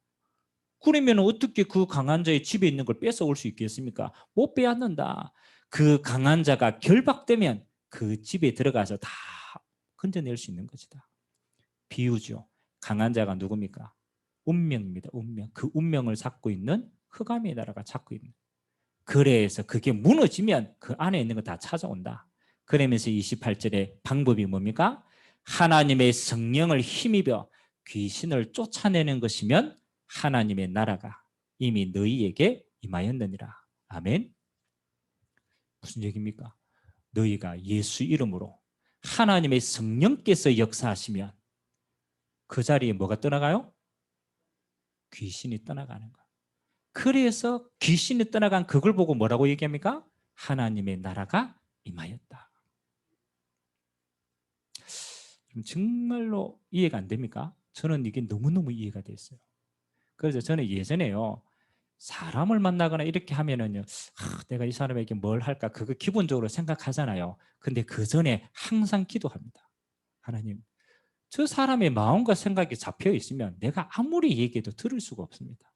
그러면 어떻게 그 강한 자의 집에 있는 걸 뺏어올 수 있겠습니까? 못 빼앗는다. 그 강한 자가 결박되면 그 집에 들어가서 다 건져낼 수 있는 것이다. 비유죠. 강한 자가 누굽니까? 운명입니다. 운명. 그 운명을 잡고 있는 흑암의 나라가 잡고 있는. 그래서 그게 무너지면 그 안에 있는 거 다 찾아온다. 그러면서 28절에 방법이 뭡니까? 하나님의 성령을 힘입어 귀신을 쫓아내는 것이면 하나님의 나라가 이미 너희에게 임하였느니라. 아멘. 무슨 얘기입니까? 너희가 예수 이름으로 하나님의 성령께서 역사하시면 그 자리에 뭐가 떠나가요? 귀신이 떠나가는 거예요. 그래서 귀신이 떠나간 그걸 보고 뭐라고 얘기합니까? 하나님의 나라가 임하였다. 정말로 이해가 안 됩니까? 저는 이게 너무너무 이해가 됐어요. 그래서 저는 예전에요, 사람을 만나거나 이렇게 하면은요, 내가 이 사람에게 뭘 할까? 그거 기본적으로 생각하잖아요. 근데 그 전에 항상 기도합니다. 하나님, 저 사람의 마음과 생각이 잡혀 있으면 내가 아무리 얘기해도 들을 수가 없습니다.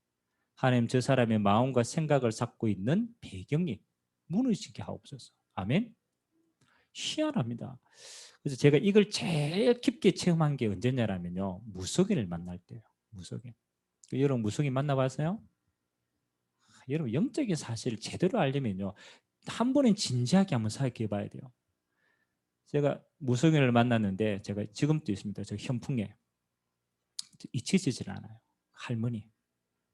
하나님, 저 사람의 마음과 생각을 잡고 있는 배경이 무너지게 하옵소서. 아멘. 희한합니다. 그래서 제가 이걸 제일 깊게 체험한 게 언제냐면요, 무속인을 만날 때요. 무속인. 여러분 무속인 만나봤어요? 여러분 영적인 사실을 제대로 알려면요, 한 번은 진지하게 한번 생각해 봐야 돼요. 제가 무속인을 만났는데, 제가 지금도 있습니다. 저 현풍에 잊히지질 않아요. 할머니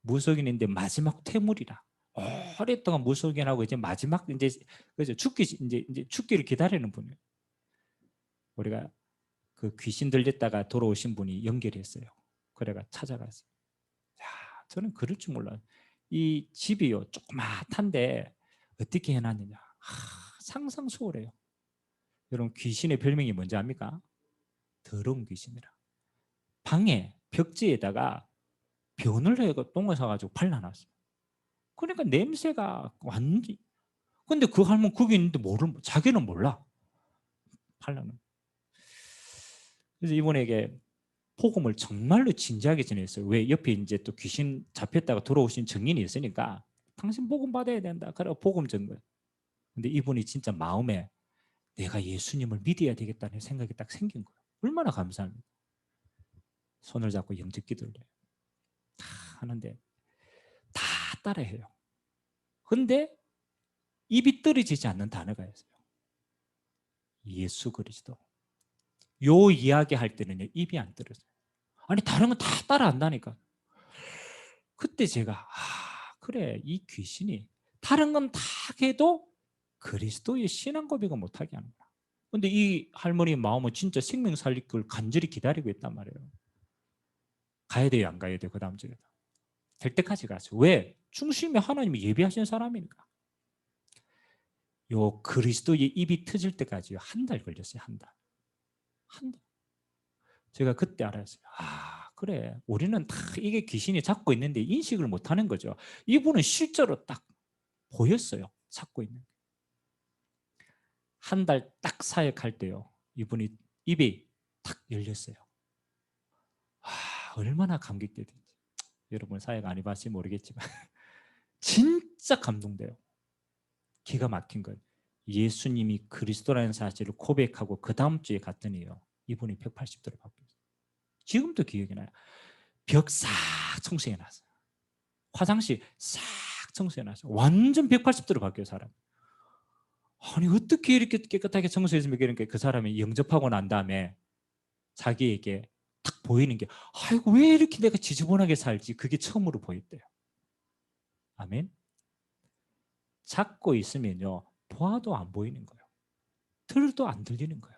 무속인인데 마지막 퇴물이라. 오랫동안 무속인하고 이제 마지막 이제 그죠, 이제 죽기를 기다리는 분이에요. 우리가 그 귀신 들렸다가 돌아오신 분이 연결했어요. 그래가 찾아갔어요. 야, 저는 그럴 줄 몰라요. 이 집이요 조그맣한데 어떻게 해놨느냐. 상상 초월해요. 여러분 귀신의 별명이 뭔지 압니까? 더러운 귀신이라. 방에 벽지에다가 변을 해가 똥을 사가지고 발라놨어요. 그러니까 냄새가 완전. 근데 그 할머니 거기 있는데 자기는 몰라. 발라놓은. 그래서 이분에게 복음을 정말로 진지하게 전했어요. 왜? 옆에 이제 또 귀신 잡혔다가 돌아오신 증인이 있으니까 당신 복음 받아야 된다. 그래 복음 전 거예요. 근데 이분이 진짜 마음에 내가 예수님을 믿어야 되겠다는 생각이 딱 생긴 거예요. 얼마나 감사합니다. 손을 잡고 영접 기도를 해요. 다 하는데 다 따라해요. 근데 입이 떨어지지 않는 단어가 있어요. 예수 그리스도. 요 이야기 할 때는요, 입이 안 떨어져요. 아니 다른 건 다 따라한다니까. 그때 제가 그래, 이 귀신이 다른 건 다 해도 그리스도의 신앙 고백을 못하게 하는구나. 근데 이 할머니 마음은 진짜 생명 살릴 걸 간절히 기다리고 있단 말이에요. 가야 돼요, 안 가야 돼요? 그 다음 주에 될 때까지 가죠. 왜? 중심에 하나님이 예비하신 사람이니까. 요 그리스도의 입이 터질 때까지 한 달 걸렸어요. 한 달. 한 달. 제가 그때 알았어요. 그래, 우리는 다 이게 귀신이 잡고 있는데 인식을 못하는 거죠. 이분은 실제로 딱 보였어요. 잡고 있는. 한 달 딱 사역할 때요, 이분이 입이 탁 열렸어요. 얼마나 감격되든지. 여러분 사역 안 해봤지 모르겠지만 진짜 감동돼요. 기가 막힌 건 예수님이 그리스도라는 사실을 고백하고 그 다음 주에 갔더니요, 이분이 180도로 바뀌었어요. 지금도 기억이 나요. 벽 싹 청소해 놨어요. 화장실 싹 청소해 놨어요. 완전 180도로 바뀌어요, 사람. 아니 어떻게 이렇게 깨끗하게 청소했으면, 그러니까 그 사람이 영접하고 난 다음에 자기에게 딱 보이는 게, 아이고 왜 이렇게 내가 지저분하게 살지, 그게 처음으로 보였대요. 아멘. 잡고 있으면요, 보아도 안 보이는 거예요. 들도 안 들리는 거예요.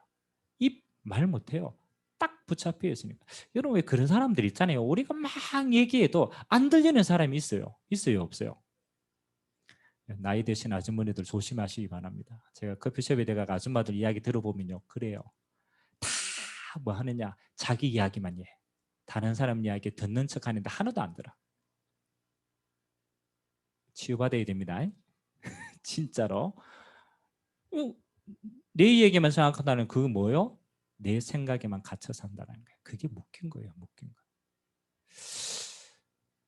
입 말 못해요. 딱 붙잡혀 있으니까. 여러분, 왜 그런 사람들 있잖아요. 우리가 막 얘기해도 안 들리는 사람이 있어요. 있어요, 없어요? 나이 드신 아주머니들 조심하시기 바랍니다. 제가 커피숍에 내가 아줌마들 이야기 들어보면요, 그래요. 다 뭐 하느냐, 자기 이야기만 해. 다른 사람 이야기 듣는 척 하는데 하나도 안 들어. 치유받아야 됩니다. 진짜로. 내 얘기만 생각한다는 그거 뭐예요? 내 생각에만 갇혀 산다는 거예요. 그게 묶인 거예요, 묶인 거.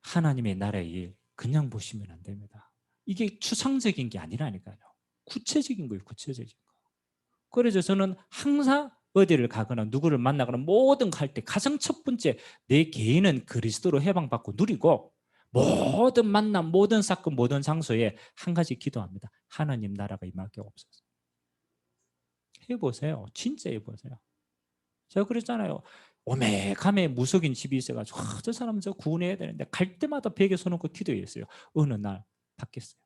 하나님의 나라의 일 그냥 보시면 안 됩니다. 이게 추상적인 게 아니라니까요. 구체적인 거예요, 구체적인 거. 그래서 저는 항상 어디를 가거나 누구를 만나거나 모든 거 할 때 가장 첫 번째, 내 개인은 그리스도로 해방받고 누리고, 모든 만남, 모든 사건, 모든 장소에 한 가지 기도합니다. 하나님 나라가 임하게 없어서. 해보세요. 진짜 해보세요. 제가 그랬잖아요. 오메감에 무속인 집이 있어가지고, 저 사람 저 구원해야 되는데 갈 때마다 베개 서놓고 기도했어요. 어느 날 바뀌었어요.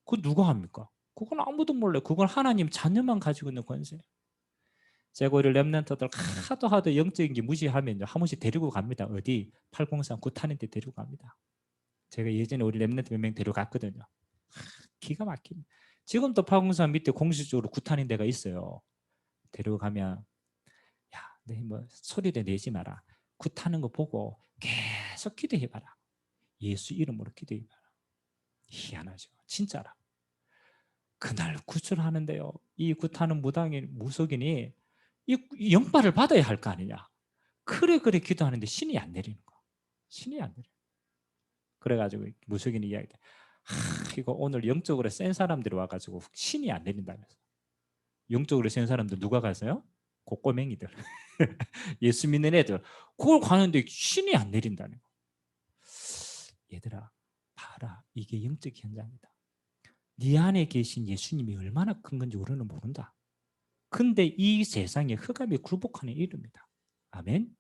그거 누가 합니까? 그건 아무도 몰라요. 그건 하나님 자녀만 가지고 있는 권세예요. 제가 우리 랩런트들 하도 영적인 게 무시하면요, 한 번씩 데리고 갑니다. 어디? 803 구타는 데 데리고 갑니다. 제가 예전에 우리 랩런트 몇 명 데려갔거든요. 기가 막힙니다. 지금도 803 밑에 공식적으로 구타는 데가 있어요. 데리고 가면, 야, 너 뭐 소리를 내지 마라. 굿하는 거 보고 계속 기도해봐라. 예수 이름으로 기도해봐라. 희한하죠. 진짜라. 그날 구출하는데요, 이 굿하는 무속인이 이 영빨을 받아야 할 거 아니냐. 그래 기도하는데 신이 안 내리는 거. 신이 안 내려. 그래가지고 무속인이 이야기해. 이거 오늘 영적으로 센 사람들이 와가지고 신이 안 내린다면서. 영적으로 센 사람들 누가 가서요? 고꼬맹이들. 예수 믿는 애들. 그걸 가는데 신이 안 내린다는 거. 얘들아, 봐라. 이게 영적 현장이다. 네 안에 계신 예수님이 얼마나 큰 건지 우리는 모른다. 근데 이 세상에 흑암이 굴복하는 이름이다. 아멘.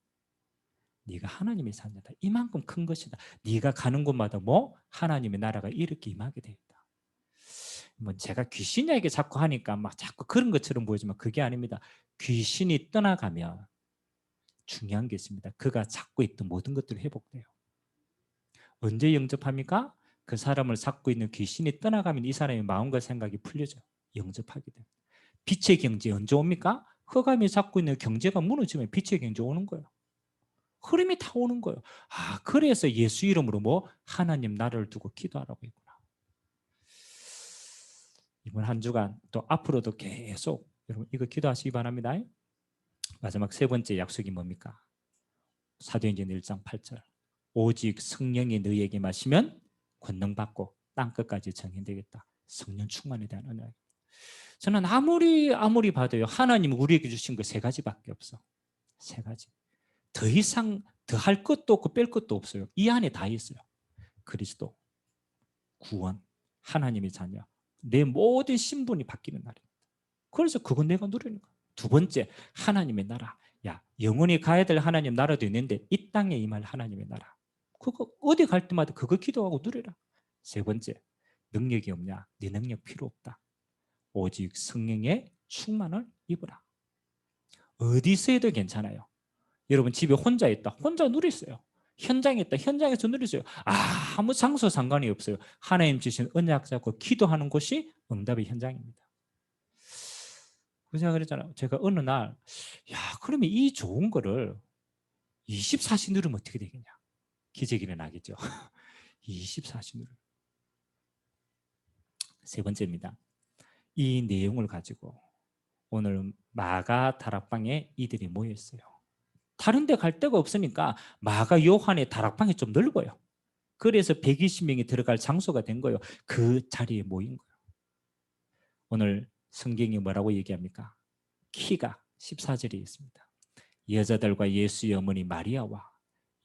네가 하나님의 자녀다. 이만큼 큰 것이다. 네가 가는 곳마다 뭐 하나님의 나라가 이렇게 임하게 되었다. 뭐 제가 귀신 이야기 자꾸 하니까 막 자꾸 그런 것처럼 보이지만 그게 아닙니다. 귀신이 떠나가면 중요한 게 있습니다. 그가 잡고 있던 모든 것들이 회복돼요. 언제 영접합니까? 그 사람을 잡고 있는 귀신이 떠나가면 이 사람의 마음과 생각이 풀려져요. 영접하게 돼요. 빛의 경제 언제 옵니까? 흑암이 잡고 있는 경제가 무너지면 빛의 경제 오는 거예요. 흐름이 다 오는 거예요. 아, 그래서 예수 이름으로 뭐 하나님 나라를 두고 기도하라고 했구나. 이번 한 주간 또 앞으로도 계속 여러분 이거 기도하시기 바랍니다. 마지막 세 번째 약속이 뭡니까? 사도행전 1장 8절. 오직 성령이 너희에게 마시면 권능받고 땅끝까지 정인되겠다. 성령 충만에 대한 언약. 저는 아무리 봐도요, 하나님 우리에게 주신 거 세 가지밖에 없어. 세 가지. 더 이상 더 할 것도 없고 뺄 것도 없어요. 이 안에 다 있어요. 그리스도, 구원, 하나님의 자녀, 내 모든 신분이 바뀌는 날입니다. 그래서 그건 내가 누리는 거야. 두 번째, 하나님의 나라. 야, 영원히 가야 될 하나님 나라도 있는데 이 땅에 임할 하나님의 나라. 그거 어디 갈 때마다 그거 기도하고 누리라. 세 번째, 능력이 없냐? 네 능력 필요 없다. 오직 성령의 충만을 입으라. 어디서 해도 괜찮아요. 여러분 집에 혼자 있다, 혼자 누리세요. 현장에 있다, 현장에서 누리세요. 아무 장소 상관이 없어요. 하나님 주신 언약 잡고 기도하는 곳이 응답의 현장입니다. 그 생각을 했잖아요. 제가 어느 날, 야, 그러면 이 좋은 거를 24시 누르면 어떻게 되겠냐. 기적이 일어나겠죠. 24시 누르면. 세 번째입니다. 이 내용을 가지고 오늘 마가 다락방에 이들이 모였어요. 다른 데 갈 데가 없으니까 마가 요한의 다락방이 좀 넓어요. 그래서 120명이 들어갈 장소가 된 거예요. 그 자리에 모인 거예요. 오늘 성경이 뭐라고 얘기합니까? 키가 14절에 있습니다. 여자들과 예수의 어머니 마리아와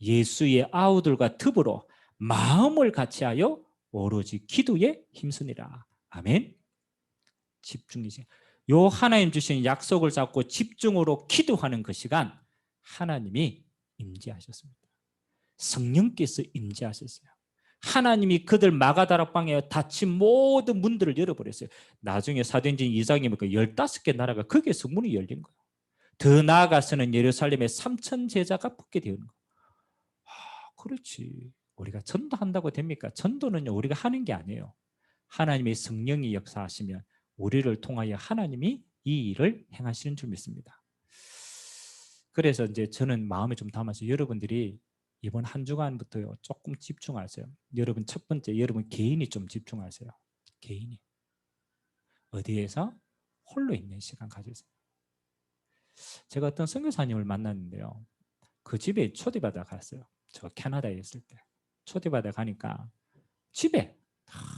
예수의 아우들과 더불어 마음을 같이하여 오로지 기도에 힘쓰니라. 아멘. 집중이지. 요 하나님 주신 약속을 잡고 집중으로 기도하는 그 시간 하나님이 임재하셨습니다. 성령께서 임재하셨어요. 하나님이 그들 마가다락방에 닫힌 모든 문들을 열어버렸어요. 나중에 사도행전 2장에 보니까 15개 나라가 거기에서 문이 열린 거예요. 더 나아가서는 예루살렘에 3천 제자가 붙게 되는 거예요. 그렇지. 우리가 전도한다고 됩니까? 전도는요, 우리가 하는 게 아니에요. 하나님의 성령이 역사하시면 우리를 통하여 하나님이 이 일을 행하시는 줄 믿습니다. 그래서 이제 저는 마음에 좀 담아서 여러분들이 이번 한 주간부터요 조금 집중하세요. 여러분 첫 번째, 여러분 개인이 좀 집중하세요. 개인이 어디에서 홀로 있는 시간 가지세요. 제가 어떤 선교사님을 만났는데요, 그 집에 초대받아 갔어요. 저 캐나다에 있을 때 초대받아 가니까 집에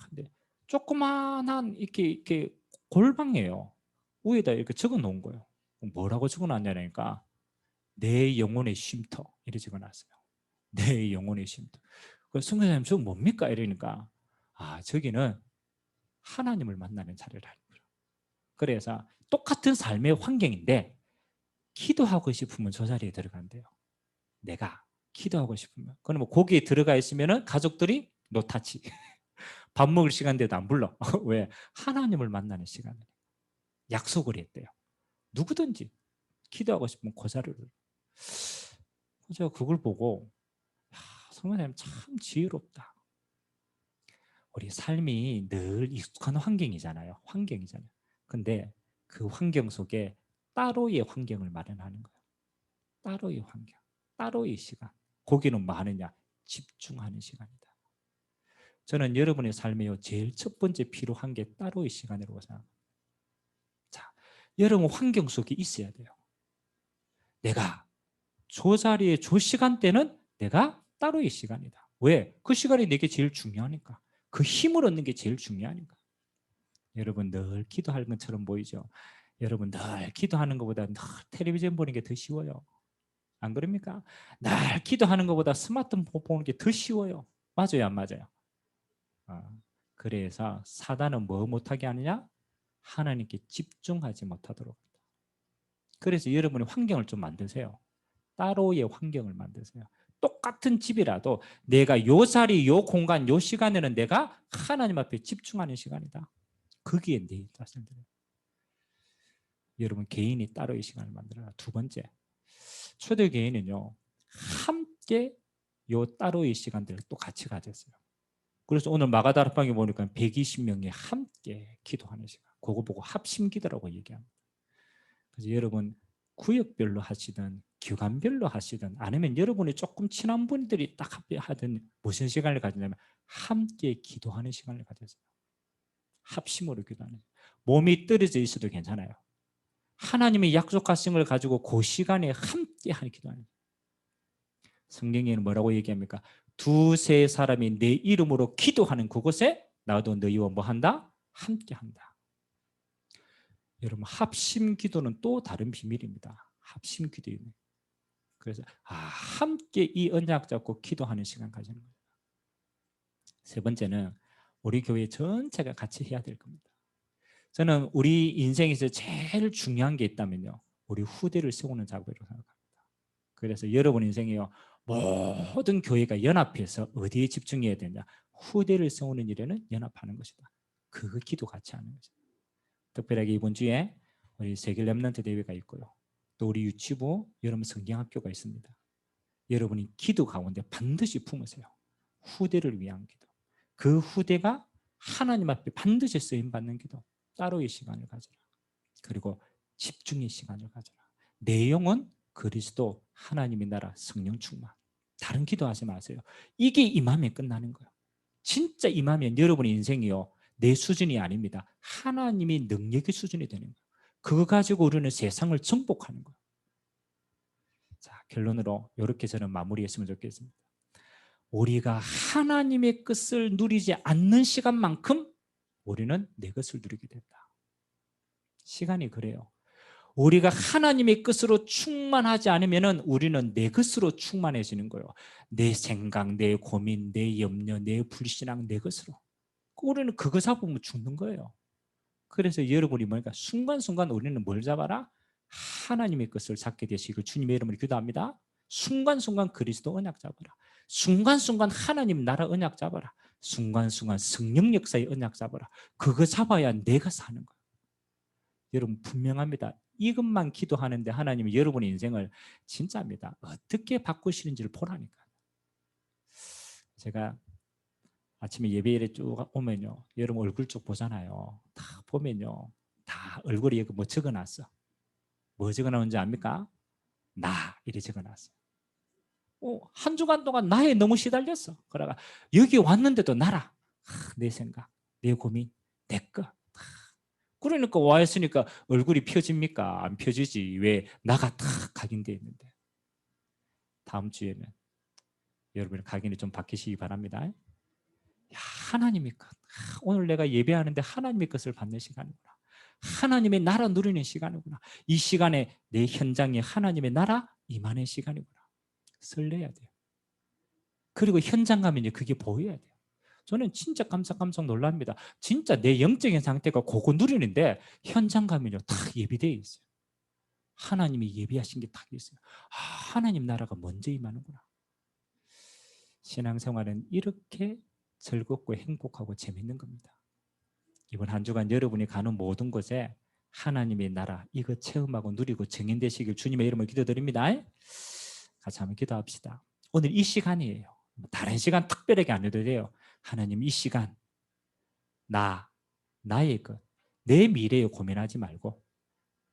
근데 조그만한 이렇게 골방이에요. 위에다 이렇게 적어 놓은 거예요. 뭐라고 적어 놨냐니까 내 영혼의 쉼터 이렇게 적어 놨어요. 내 영혼의 쉼터. 그 선교사님 저 뭡니까 이러니까 저기는 하나님을 만나는 자리라는 거예요. 그래서 똑같은 삶의 환경인데 기도하고 싶으면 저 자리에 들어간대요. 내가 기도하고 싶으면. 그럼 거기에 들어가 있으면은 가족들이 노타치. 밥 먹을 시간대도 안 불러. 왜? 하나님을 만나는 시간을 약속을 했대요. 누구든지 기도하고 싶으면 그 자리를. 제가 그걸 보고 성모님 참 지혜롭다. 우리 삶이 늘 익숙한 환경이잖아요. 환경이잖아요. 근데 그 환경 속에 따로의 환경을 마련하는 거예요. 따로의 환경, 따로의 시간. 거기는 뭐 하느냐? 집중하는 시간이다. 저는 여러분의 삶에요 제일 첫 번째 필요한 게 따로의 시간이라고 생각합니다. 자, 여러분 환경 속에 있어야 돼요. 내가 저 자리에 저 시간대는 내가 따로의 시간이다. 왜? 그 시간이 내게 제일 중요하니까. 그 힘을 얻는 게 제일 중요하니까. 여러분 늘 기도할 것처럼 보이죠? 여러분 늘 기도하는 것보다 늘 텔레비전 보는 게 더 쉬워요. 안 그럽니까? 늘 기도하는 것보다 스마트폰 보는 게 더 쉬워요. 맞아요, 안 맞아요? 그래서 사단은 뭐 못하게 하느냐? 하나님께 집중하지 못하도록. 그래서 여러분이 환경을 좀 만드세요. 따로의 환경을 만드세요. 똑같은 집이라도 내가 요 자리, 요 공간, 요 시간에는 내가 하나님 앞에 집중하는 시간이다. 거기에 내 자신을 들여요. 여러분 개인이 따로의 시간을 만들어라. 두 번째, 초대교회는요 함께 요 따로의 시간들을 또 같이 가졌어요. 그래서 오늘 마가다락방에 보니까 120명이 함께 기도하는 시간, 그거 보고 합심기도라고 얘기합니다. 그래서 여러분 구역별로 하시든 기관별로 하시든 아니면 여러분이 조금 친한 분들이 딱 하든 무슨 시간을 가지냐면 함께 기도하는 시간을 가졌어요. 합심으로 기도하는. 몸이 떨어져 있어도 괜찮아요. 하나님의 약속하신 걸 가지고 그 시간에 함께 하는 기도하는. 성경에는 뭐라고 얘기합니까? 두세 사람이 내 이름으로 기도하는 그곳에 나도 너희와 뭐 한다? 함께 한다. 여러분 합심 기도는 또 다른 비밀입니다. 합심 기도입니다. 그래서 함께 이 언약 잡고 기도하는 시간 가지는 거예요. 세 번째는 우리 교회 전체가 같이 해야 될 겁니다. 저는 우리 인생에서 제일 중요한 게 있다면요, 우리 후대를 세우는 작업이라고 생각합니다. 그래서 여러분 인생에요 모든 교회가 연합해서 어디에 집중해야 되냐? 후대를 세우는 일에는 연합하는 것이다. 그 기도 같이 하는 것이다. 특별하게 이번 주에 우리 세계 렘넌트 대회가 있고요, 또 우리 유치부 여러분 성경학교가 있습니다. 여러분이 기도 가운데 반드시 품으세요. 후대를 위한 기도. 그 후대가 하나님 앞에 반드시 쓰임받는 기도. 따로의 시간을 가져라. 그리고 집중의 시간을 가져라. 내용은 그리스도, 하나님의 나라, 성령 충만. 다른 기도하지 마세요. 이게 임하면 끝나는 거예요. 진짜 임하면 여러분의 인생이요 내 수준이 아닙니다. 하나님의 능력의 수준이 되는 거예요. 그거 가지고 우리는 세상을 정복하는 거예요. 자, 결론으로 이렇게 저는 마무리했으면 좋겠습니다. 우리가 하나님의 뜻을 누리지 않는 시간만큼 우리는 내 것을 누리게 된다. 시간이 그래요. 우리가 하나님의 뜻으로 충만하지 않으면 우리는 내 것으로 충만해지는 거예요. 내 생각, 내 고민, 내 염려, 내 불신앙, 내 것으로. 우리는 그거 잡으면 죽는 거예요. 그래서 여러분이 뭐니까 순간순간 우리는 뭘 잡아라? 하나님의 것을 잡게 되시길 주님의 이름으로 기도합니다. 순간순간 그리스도 언약 잡아라. 순간순간 하나님 나라 언약 잡아라. 순간순간 성령 역사의 언약 잡아라. 그거 잡아야 내가 사는 거예요. 여러분 분명합니다. 이것만 기도하는데 하나님은 여러분의 인생을 진짜입니다. 어떻게 바꾸시는지를 보라니까. 제가 아침에 예배일에 쭉 오면요, 여러분 얼굴 쭉 보잖아요. 다 보면요, 다 얼굴에 뭐 적어놨어. 뭐 적어놨는지 압니까? 나 이래 적어놨어. 한 주간 동안 나에 너무 시달렸어. 그러다가 여기 왔는데도 나라. 내 생각, 내 고민, 내 거. 그러니까 와 있으니까 얼굴이 펴집니까? 안 펴지지. 왜? 나가 탁 각인되어 있는데. 다음 주에는 여러분의 각인이 좀 바뀌시기 바랍니다. 야, 하나님의 것. 오늘 내가 예배하는데 하나님의 것을 받는 시간이구나. 하나님의 나라 누리는 시간이구나. 이 시간에 내 현장에 하나님의 나라 임하는 시간이구나. 설레야 돼요. 그리고 현장 가면 이제 그게 보여야 돼요. 저는 진짜 깜짝 놀랍니다. 진짜 내 영적인 상태가 그거 누리는데 현장 가면요 딱 예비되어 있어요. 하나님이 예비하신 게 딱 있어요. 하나님 나라가 먼저 임하는구나. 신앙생활은 이렇게 즐겁고 행복하고 재밌는 겁니다. 이번 한 주간 여러분이 가는 모든 곳에 하나님의 나라 이거 체험하고 누리고 증인되시길 주님의 이름으로 기도드립니다. 같이 한번 기도합시다. 오늘 이 시간이에요. 다른 시간 특별하게 안 해도 돼요. 하나님 이 시간 나의 것, 내 미래에 고민하지 말고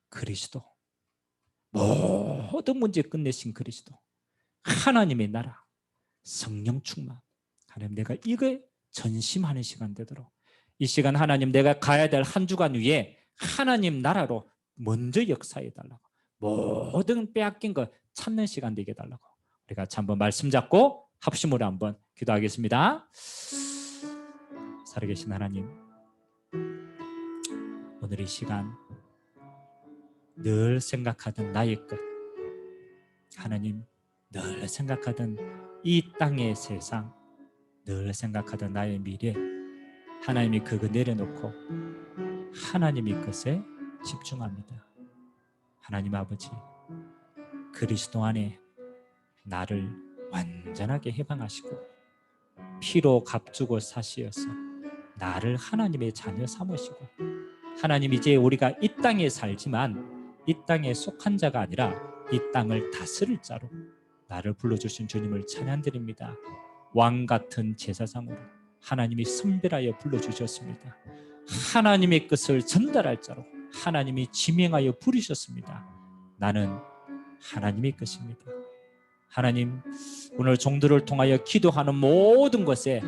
그리스도, 모든 문제 끝내신 그리스도, 하나님의 나라, 성령 충만. 하나님 내가 이거에 전심하는 시간 되도록 이 시간 하나님 내가 가야 될 한 주간 위에 하나님 나라로 먼저 역사해 달라고, 모든 빼앗긴 거 찾는 시간 되게 해달라고. 우리 같이 한번 말씀 잡고 합심으로 한번 기도하겠습니다. 살아계신 하나님, 오늘 이 시간 늘 생각하던 나의 것, 하나님 늘 생각하던 이 땅의 세상, 늘 생각하던 나의 미래, 하나님이 그거 내려놓고 하나님의 것에 집중합니다. 하나님 아버지, 그리스도 안에 나를 완전하게 해방하시고 피로 값주고 사시어서 나를 하나님의 자녀 삼으시고, 하나님 이제 우리가 이 땅에 살지만 이 땅에 속한 자가 아니라 이 땅을 다스릴 자로 나를 불러주신 주님을 찬양드립니다. 왕같은 제사장으로 하나님이 선별하여 불러주셨습니다. 하나님의 뜻을 전달할 자로 하나님이 지명하여 부르셨습니다. 나는 하나님의 것입니다. 하나님, 오늘 종들을 통하여 기도하는 모든 것에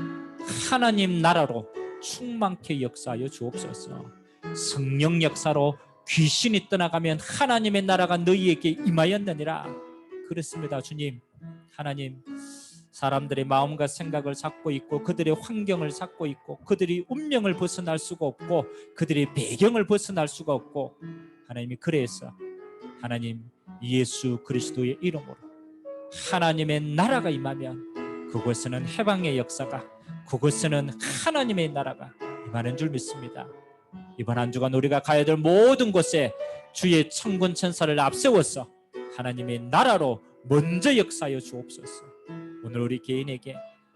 하나님 나라로 충만케 역사하여 주옵소서. 성령 역사로 귀신이 떠나가면 하나님의 나라가 너희에게 임하였느니라. 그렇습니다. 주님, 하나님, 사람들의 마음과 생각을 잡고 있고 그들의 환경을 잡고 있고 그들이 운명을 벗어날 수가 없고 그들의 배경을 벗어날 수가 없고, 하나님이 그래서 하나님 예수 그리스도의 이름으로 하나님의 나라가 임하면 그곳에는 해방의 역사가, 그곳에는 하나님의 나라가 임하는 줄 믿습니다. 이번 한 주간 우리가 가야 될 모든 곳에 주의 천군 천사를 앞세워서 하나님의 나라로 먼저 역사하여 주옵소서. 오늘 우리 개인에게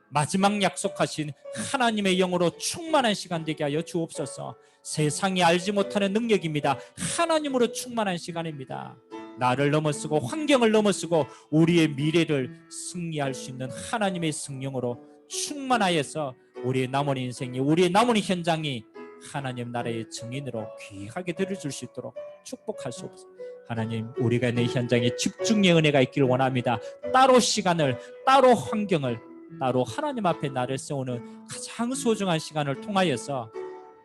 마지막 약속하신 하나님의 영으로 충만한 시간 되게 하여 주옵소서. 세상이 알지 못하는 능력입니다. 하나님으로 충만한 시간입니다. 나를 넘어서고 환경을 넘어서고 우리의 미래를 승리할 수 있는 하나님의 성령으로 충만하여서 우리의 남은 인생이, 우리의 남은 현장이 하나님 나라의 증인으로 귀하게 들어줄 수 있도록 축복할 수 없어. 하나님, 우리가 있는 현장에 집중의 은혜가 있기를 원합니다. 따로 시간을, 따로 환경을, 따로 하나님 앞에 나를 세우는 가장 소중한 시간을 통하여서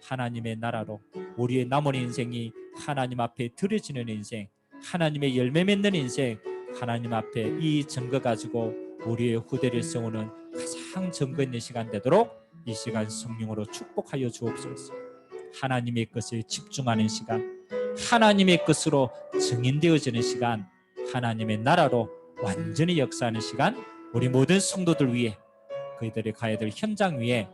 하나님의 나라로 우리의 남은 인생이 하나님 앞에 드려지는 인생, 하나님의 열매 맺는 인생, 하나님 앞에 이 증거 가지고 우리의 후대를 세우는 가장 증거 있는 시간 되도록 이 시간 성령으로 축복하여 주옵소서. 하나님의 것에 집중하는 시간, 하나님의 것으로 증인되어지는 시간, 하나님의 나라로 완전히 역사하는 시간, 우리 모든 성도들 위해, 그들이 가야 될 현장 위에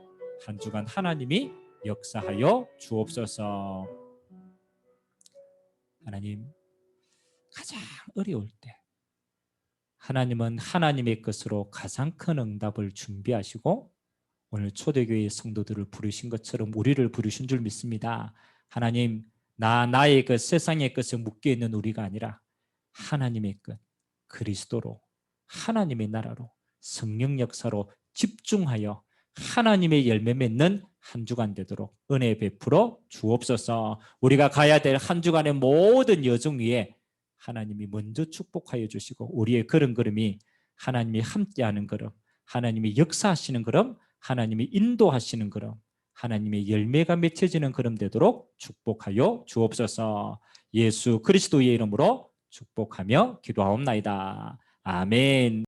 한 주간 하나님이 역사하여 주옵소서. 하나님, 가장 어려울 때 하나님은 하나님의 것으로 가장 큰 응답을 준비하시고 오늘 초대교회 성도들을 부르신 것처럼 우리를 부르신 줄 믿습니다. 하나님, 나의 것, 세상의 것에 묶여있는 우리가 아니라 하나님의 것, 그리스도로, 하나님의 나라로, 성령 역사로 집중하여 하나님의 열매 맺는 한 주간 되도록 은혜 베풀어 주옵소서. 우리가 가야 될 한 주간의 모든 여정 위에 하나님이 먼저 축복하여 주시고 우리의 걸음걸음이 하나님이 함께하는 걸음, 하나님이 역사하시는 걸음, 하나님이 인도하시는 걸음, 하나님의 열매가 맺혀지는 걸음 되도록 축복하여 주옵소서. 예수 그리스도의 이름으로 축복하며 기도하옵나이다. 아멘.